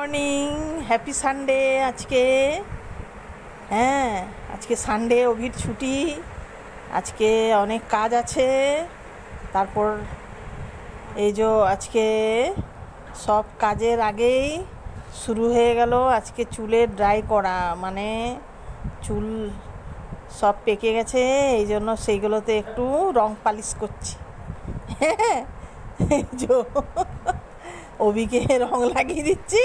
Morning, happy Sunday. আজকে আজকে Sunday, অভির ছুটি। আজকে অনেক কাজ আছে। তারপর এই যে আজকে সব কাজের আগেই শুরু হয়ে গেল আজকে চুলের ড্রাই করা, মানে চুল সব পেকে গেছে, এই জন্য সেইগুলোতে একটু রং পালিশ করছি। এই যে অভিকে রং লাগিয়ে দিচ্ছি।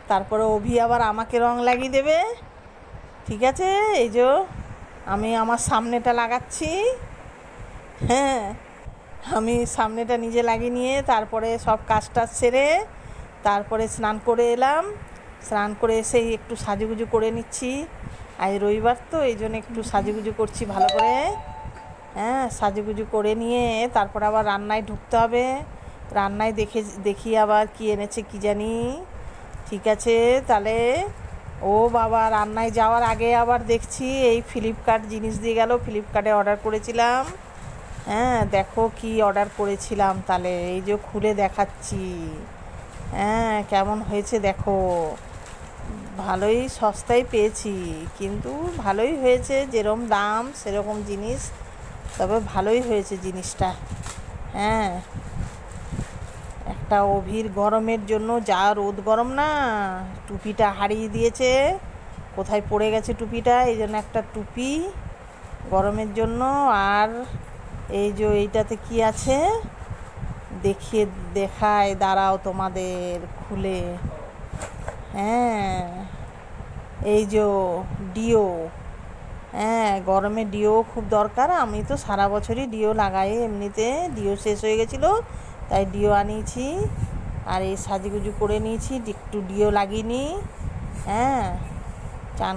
তারপরে অভি আবার আমাকে রং লাগিয়ে দেবে। ঠিক আছে, এই যে আমি আমার সামনেটা লাগাচ্ছি। আমি সামনেটা নিজে লাগিয়ে নিয়ে তারপরে সব কাজটা সেরে তারপরে স্নান করে এলাম। স্নান করে এসেই একটু সাজুগুজু করে নিচ্ছি। আজ রবিবার তো, এই জন্য একটু সাজুগুজু করছি ভালো করে। সাজুগুজু করে নিয়ে তারপর আবার রান্নায় ঢুকতে হবে। রান্নায় দেখি আবার কি এনেছে কি জানি। ঠিক আছে, তাহলে ও বাবা, রান্নায় যাওয়ার আগে আবার দেখছি এই ফ্লিপকার্ট জিনিস দিয়ে গেল। ফ্লিপকার্টে অর্ডার করেছিলাম। দেখো কি অর্ডার করেছিলাম, তাহলে এই যে খুলে দেখাচ্ছি। কেমন হয়েছে দেখো। ভালোই সস্তায় পেয়েছি, কিন্তু ভালোই হয়েছে, যেরকম দাম সেরকম জিনিস, তবে ভালোই হয়েছে জিনিসটা। একটা অভির গরমের জন্য, যা রোদ গরম না, টুপিটা হারিয়ে দিয়েছে, কোথায় পড়ে গেছে টুপিটা, এই জন্য একটা টুপি গরমের জন্য। আর এই যে এইটাতে কি আছে দেখায়, দাঁড়াও তোমাদের খুলে। এই যে ডিও। গরমে ডিও খুব দরকার। আমি তো সারা বছরই ডিও লাগাই, এমনিতে ডিও শেষ হয়ে গেছিলো তাই ডিও আনিয়েছি। আর এই সাজুগুজু করে নিয়েছি, একটু ডিও লাগিয়ে নিই। চান